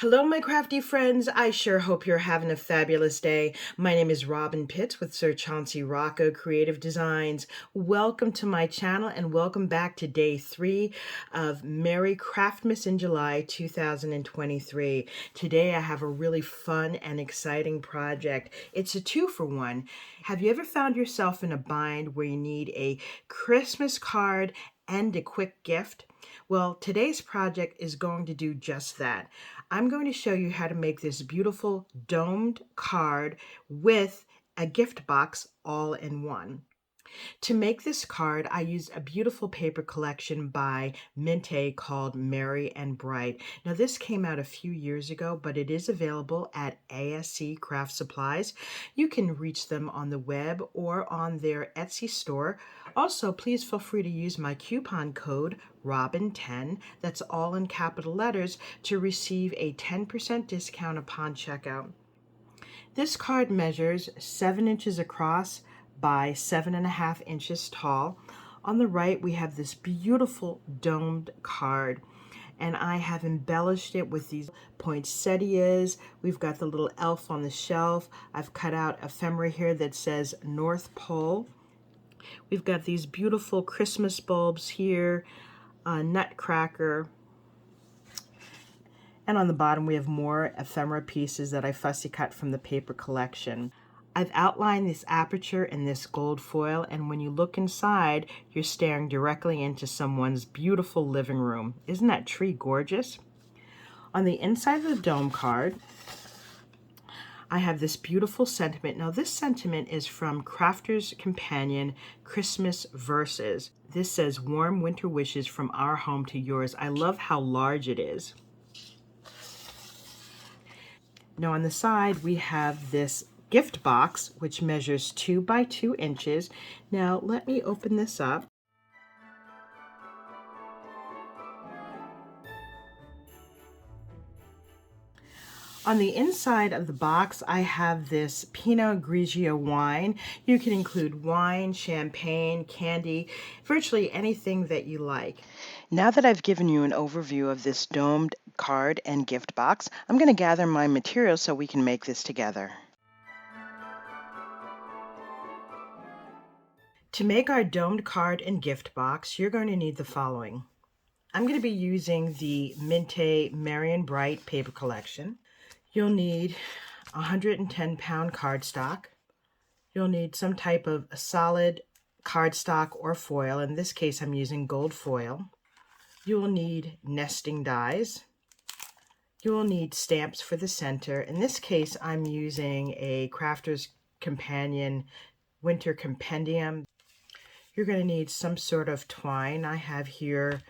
Hello, my crafty friends. I sure hope you're having a fabulous day. My name is Robyn Pitts with Sir Chauncey Rocco Creative Designs. Welcome to my channel and welcome back to day 3 of Merry Craftmas in July 2023. Today I have a really fun and exciting project. It's a 2-for-1. Have you ever found yourself in a bind where you need a Christmas card and a quick gift? Well, today's project is going to do just that. I'm going to show you how to make this beautiful domed card with a gift box all in one. To make this card, I used a beautiful paper collection by Mint called Merry and Bright. Now, this came out a few years ago, but it is available at ASC Craft Supplies. You can reach them on the web or on their Etsy store. Also, please feel free to use my coupon code Robyn10, that's all in capital letters, to receive a 10% discount upon checkout. This card measures 7 inches across by 7.5 inches tall. On the right, we have this beautiful domed card, and I have embellished it with these poinsettias. We've got the little elf on the shelf. I've cut out ephemera here that says North Pole. We've got these beautiful Christmas bulbs here, a nutcracker, and on the bottom we have more ephemera pieces that I fussy cut from the paper collection. I've outlined this aperture in this gold foil, and when you look inside, you're staring directly into someone's beautiful living room. Isn't that tree gorgeous? On the inside of the dome card, I have this beautiful sentiment. Now, this sentiment is from Crafter's Companion Christmas Verses. This says, "Warm winter wishes from our home to yours." I love how large it is. Now, on the side, we have this gift box, which measures 2 by 2 inches. Now, let me open this up. On the inside of the box, I have this Pinot Grigio wine. You can include wine, champagne, candy, virtually anything that you like. Now that I've given you an overview of this domed card and gift box, I'm going to gather my materials so we can make this together. To make our domed card and gift box, you're going to need the following. I'm going to be using the Mint Merry and Bright paper collection. You'll need 110-pound cardstock. You'll need some type of solid cardstock or foil. In this case, I'm using gold foil. You will need nesting dies. You will need stamps for the center. In this case, I'm using a Crafter's Companion Winter Compendium. You're going to need some sort of twine. I have here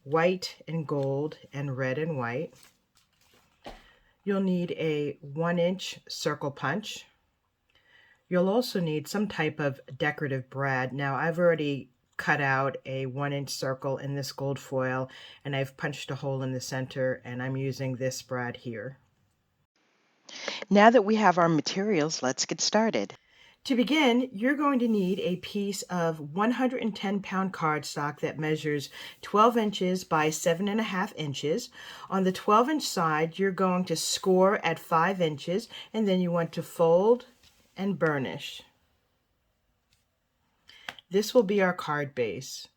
white and gold and red and white. You'll need a 1-inch circle punch. You'll also need some type of decorative brad. Now, I've already cut out a 1-inch circle in this gold foil, and I've punched a hole in the center, and I'm using this brad here. Now that we have our materials, let's get started. To begin, you're going to need a piece of 110-pound cardstock that measures 12 inches by 7.5 inches. On the 12-inch side, you're going to score at 5 inches, and then you want to fold and burnish. This will be our card base.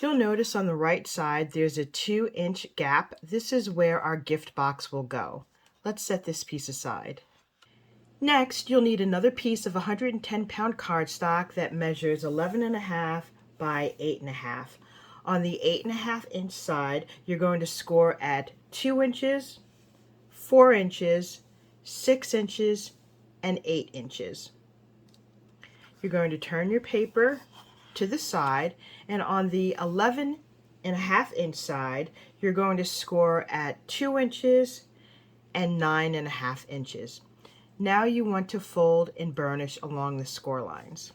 You'll notice on the right side there's a 2-inch gap. This is where our gift box will go. Let's set this piece aside. Next, you'll need another piece of 110-pound cardstock that measures 11.5 by 8.5. On the 8.5-inch side, you're going to score at 2 inches, 4 inches, 6 inches, and 8 inches. You're going to turn your paper to the side, and on the 11.5-inch side, you're going to score at 2 inches and 9.5 inches. Now you want to fold and burnish along the score lines.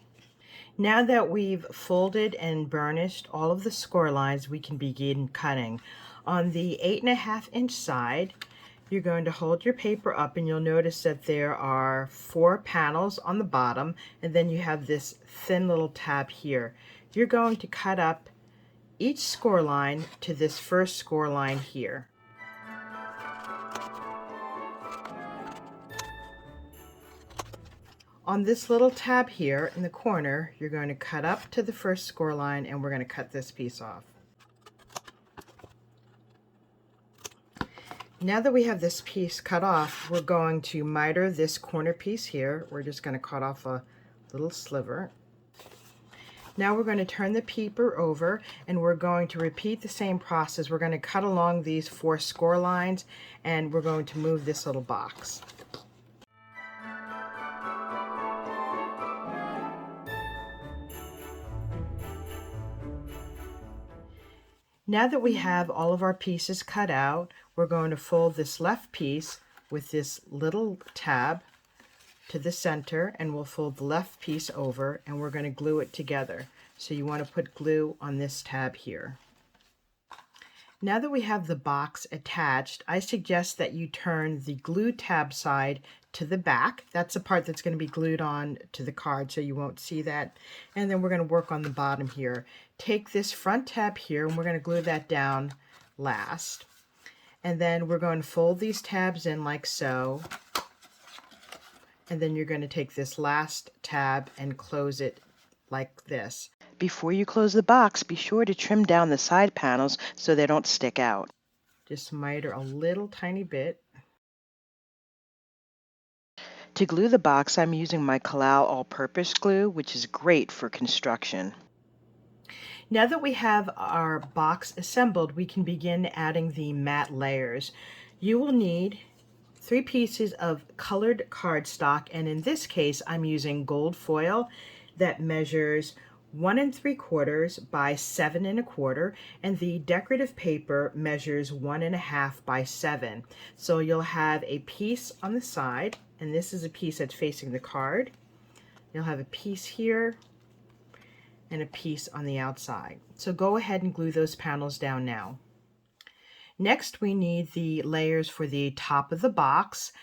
Now that we've folded and burnished all of the score lines, we can begin cutting. On the 8.5-inch side, you're going to hold your paper up, and you'll notice that there are 4 panels on the bottom, and then you have this thin little tab here. You're going to cut up each score line to this first score line here. On this little tab here in the corner, you're going to cut up to the first score line, and we're going to cut this piece off. Now that we have this piece cut off, we're going to miter this corner piece here. We're just going to cut off a little sliver. Now we're going to turn the paper over, and we're going to repeat the same process. We're going to cut along these 4 score lines, and we're going to move this little box. Now that we have all of our pieces cut out, we're going to fold this left piece with this little tab to the center, and we'll fold the left piece over, and we're going to glue it together. So you want to put glue on this tab here. Now that we have the box attached, I suggest that you turn the glue tab side to the back. That's the part that's going to be glued on to the card, so you won't see that. And then we're going to work on the bottom here. Take this front tab here, and we're going to glue that down last. And then we're going to fold these tabs in like so. And then you're going to take this last tab and close it like this. Before you close the box, be sure to trim down the side panels so they don't stick out. Just miter a little tiny bit. To glue the box, I'm using my Kalau all-purpose glue, which is great for construction. Now that we have our box assembled, we can begin adding the matte layers. You will need 3 pieces of colored cardstock, and in this case, I'm using gold foil that measures 1 3/4 by 7 1/4, and the decorative paper measures 1 1/2 by 7. So you'll have a piece on the side, and this is a piece that's facing the card. You'll have a piece here and a piece on the outside. So go ahead and glue those panels down now. Next, we need the layers for the top of the box.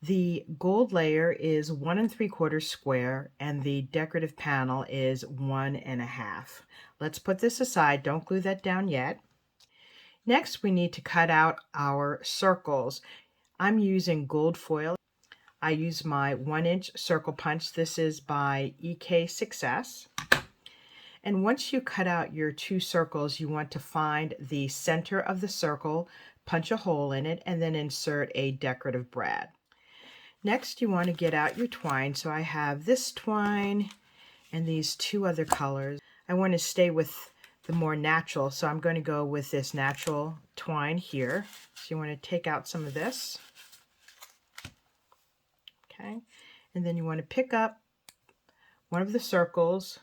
The gold layer is 1 3/4 square, and the decorative panel is 1 1/2. Let's put this aside. Don't glue that down yet. Next, we need to cut out our circles. I'm using gold foil. I use my 1-inch circle punch. This is by EK Success. And once you cut out your 2 circles, you want to find the center of the circle, punch a hole in it, and then insert a decorative brad. Next, you want to get out your twine. So I have this twine and these 2 other colors. I want to stay with the more natural, so I'm going to go with this natural twine here. So you want to take out some of this. Okay, and then you want to pick up one of the circles,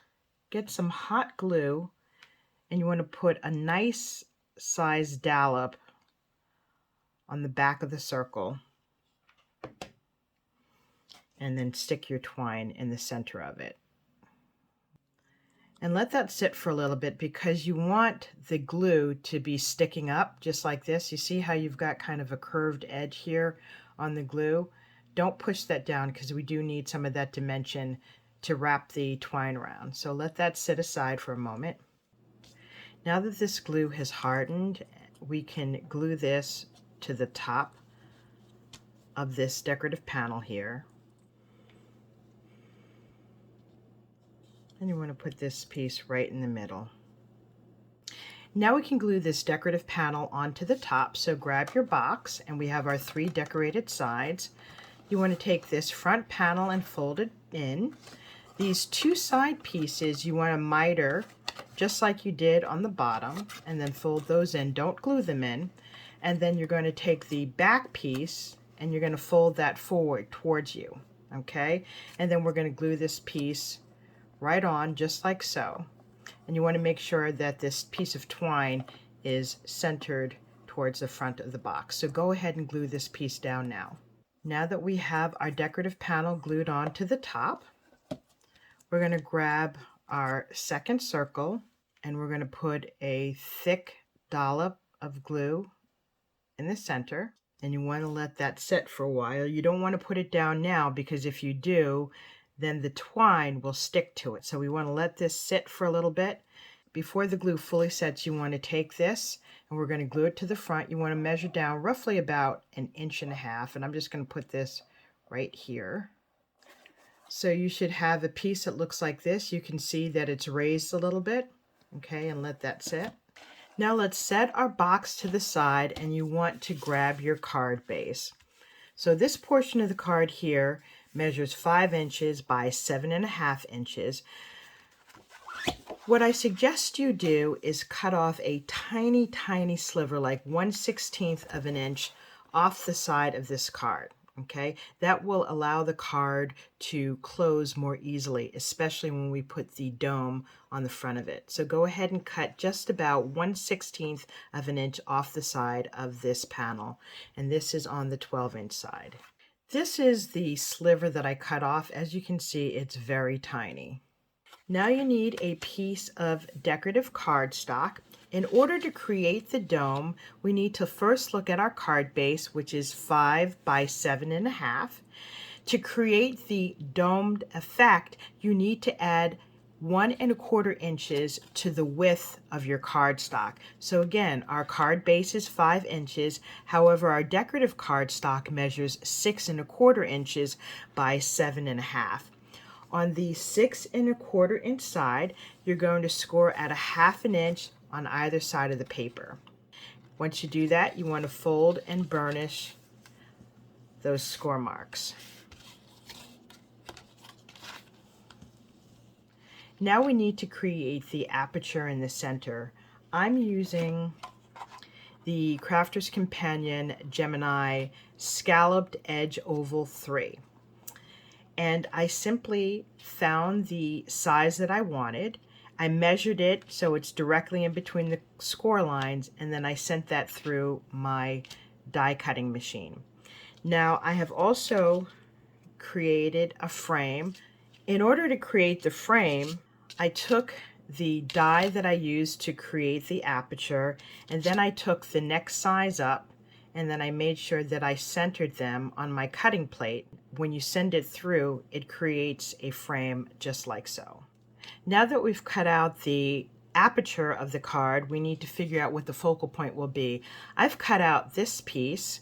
get some hot glue, and you want to put a nice size dollop on the back of the circle, and then stick your twine in the center of it. And let that sit for a little bit, because you want the glue to be sticking up just like this. You see how you've got kind of a curved edge here on the glue? Don't push that down, because we do need some of that dimension to wrap the twine around. So let that sit aside for a moment. Now that this glue has hardened, we can glue this to the top of this decorative panel here. And you want to put this piece right in the middle. Now we can glue this decorative panel onto the top. So grab your box, and we have our 3 decorated sides. You want to take this front panel and fold it in. These 2 side pieces you want to miter just like you did on the bottom, and then fold those in. Don't glue them in. And then you're going to take the back piece and you're going to fold that forward towards you. Okay? And then we're going to glue this piece right on just like so. And you want to make sure that this piece of twine is centered towards the front of the box. So go ahead and glue this piece down now. Now that we have our decorative panel glued on to the top, we're going to grab our second circle, and we're going to put a thick dollop of glue in the center. And you want to let that sit for a while. You don't want to put it down now, because if you do, then the twine will stick to it. So we want to let this sit for a little bit. Before the glue fully sets, you want to take this, and we're going to glue it to the front. You want to measure down roughly about 1.5 inches, and I'm just going to put this right here. So you should have a piece that looks like this. You can see that it's raised a little bit. Okay, and let that sit. Now let's set our box to the side, and you want to grab your card base. So this portion of the card here measures 5 inches by 7.5 inches. What I suggest you do is cut off a tiny, tiny sliver, like 1/16 of an inch off the side of this card. Okay, that will allow the card to close more easily, especially when we put the dome on the front of it. So go ahead and cut just about 1/16 of an inch off the side of this panel, and this is on the 12-inch side. This is the sliver that I cut off. As you can see, it's very tiny. Now you need a piece of decorative cardstock. In order to create the dome, we need to first look at our card base, which is 5 by 7.5. To create the domed effect, you need to add 1¼ inches to the width of your cardstock. So again, our card base is 5 inches. However, our decorative cardstock measures 6¼ inches by 7.5. On the 6¼ inch side, you're going to score at 1/2 inch on either side of the paper. Once you do that, you want to fold and burnish those score marks. Now we need to create the aperture in the center. I'm using the Crafter's Companion Gemini Scalloped Edge Oval 3. And I simply found the size that I wanted. I measured it so it's directly in between the score lines, and then I sent that through my die cutting machine. Now I have also created a frame. In order to create the frame, I took the die that I used to create the aperture, and then I took the next size up, and then I made sure that I centered them on my cutting plate. When you send it through, it creates a frame just like so. Now that we've cut out the aperture of the card, we need to figure out what the focal point will be. I've cut out this piece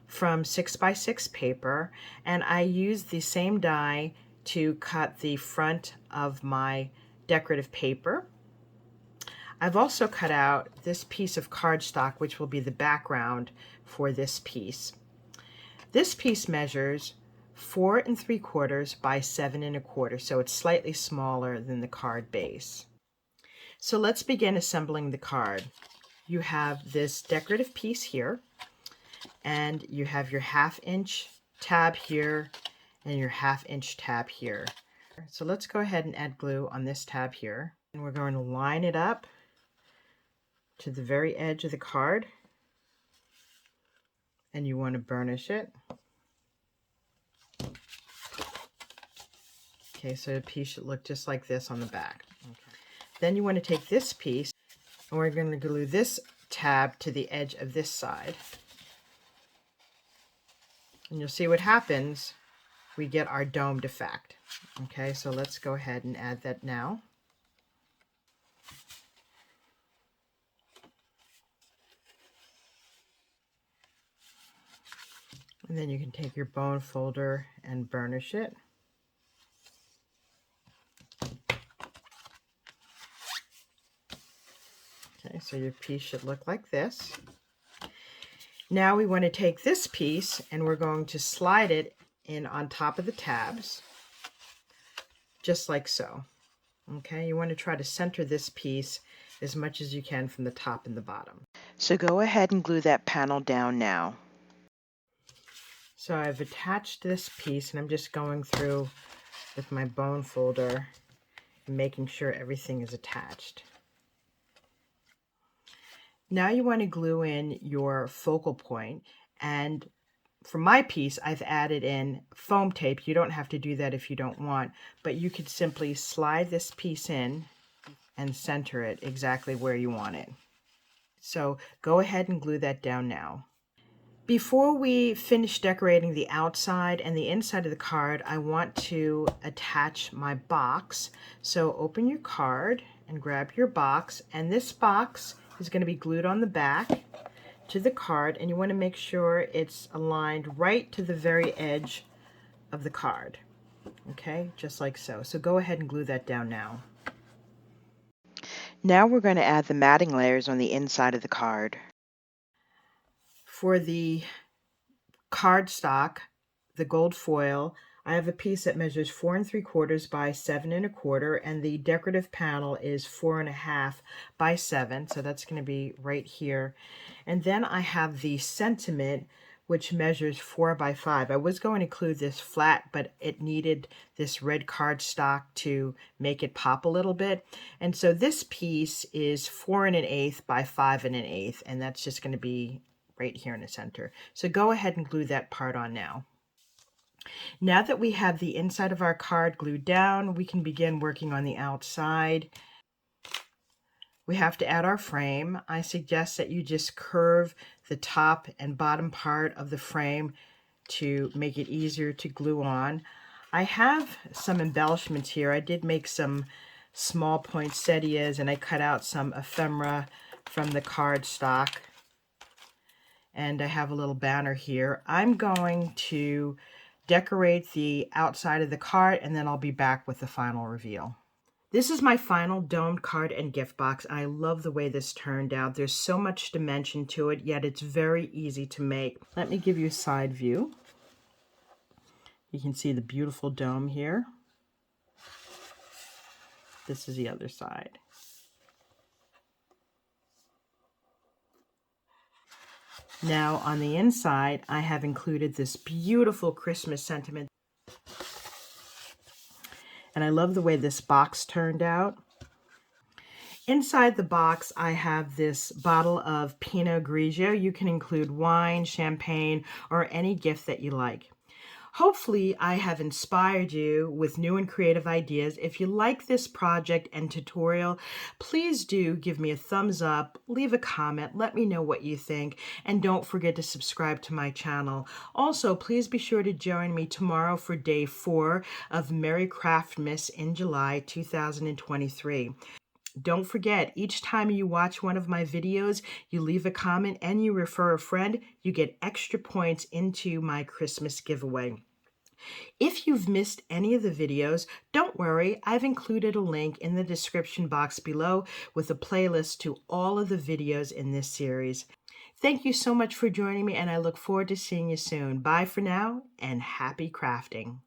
from 6x6 paper, and I used the same die to cut the front of my decorative paper. I've also cut out this piece of cardstock, which will be the background for this piece. This piece measures 4 3/4 by 7 1/4, so it's slightly smaller than the card base. So let's begin assembling the card. You have this decorative piece here, and you have your 1/2 inch tab here and your 1/2 inch tab here. So let's go ahead and add glue on this tab here, and we're going to line it up to the very edge of the card, and you want to burnish it. Okay, so the piece should look just like this on the back. Okay. Then you want to take this piece, and we're going to glue this tab to the edge of this side. And you'll see what happens. We get our domed effect. Okay, so let's go ahead and add that now. And then you can take your bone folder and burnish it. Okay, so your piece should look like this. Now we want to take this piece, and we're going to slide it in on top of the tabs, just like so. Okay, you want to try to center this piece as much as you can from the top and the bottom. So go ahead and glue that panel down now. So I've attached this piece, and I'm just going through with my bone folder and making sure everything is attached. Now you want to glue in your focal point, and for my piece, I've added in foam tape. You don't have to do that if you don't want, but you could simply slide this piece in and center it exactly where you want it. So go ahead and glue that down now. Before we finish decorating the outside and the inside of the card, I want to attach my box. So open your card and grab your box, and this box is going to be glued on the back to the card, and you want to make sure it's aligned right to the very edge of the card. Okay, just like so. So go ahead and glue that down now. Now we're going to add the matting layers on the inside of the card. For the cardstock, the gold foil, I have a piece that measures 4 3/4 by 7 1/4, and the decorative panel is 4 1/2 by 7, so that's going to be right here. And then I have the sentiment, which measures 4 by 5. I was going to include this flat, but it needed this red cardstock to make it pop a little bit. And so this piece is 4 1/8 by 5 1/8, and that's just going to be right here in the center. So go ahead and glue that part on now. Now that we have the inside of our card glued down, we can begin working on the outside. We have to add our frame. I suggest that you just curve the top and bottom part of the frame to make it easier to glue on. I have some embellishments here. I did make some small poinsettias, and I cut out some ephemera from the cardstock. And I have a little banner here. I'm going to decorate the outside of the card, and then I'll be back with the final reveal. This is my final domed card and gift box. I love the way this turned out. There's so much dimension to it, yet it's very easy to make. Let me give you a side view. You can see the beautiful dome here. This is the other side. Now on the inside, I have included this beautiful Christmas sentiment. And I love the way this box turned out. Inside the box, I have this bottle of Pinot Grigio. You can include wine, champagne, or any gift that you like. Hopefully, I have inspired you with new and creative ideas. If you like this project and tutorial, please do give me a thumbs up, leave a comment, let me know what you think, and don't forget to subscribe to my channel. Also, please be sure to join me tomorrow for day 4 of Merry Craftmas in July 2023. Don't forget, each time you watch one of my videos, you leave a comment and you refer a friend, you get extra points into my Christmas giveaway. If you've missed any of the videos, don't worry, I've included a link in the description box below with a playlist to all of the videos in this series. Thank you so much for joining me, and I look forward to seeing you soon. Bye for now, and happy crafting.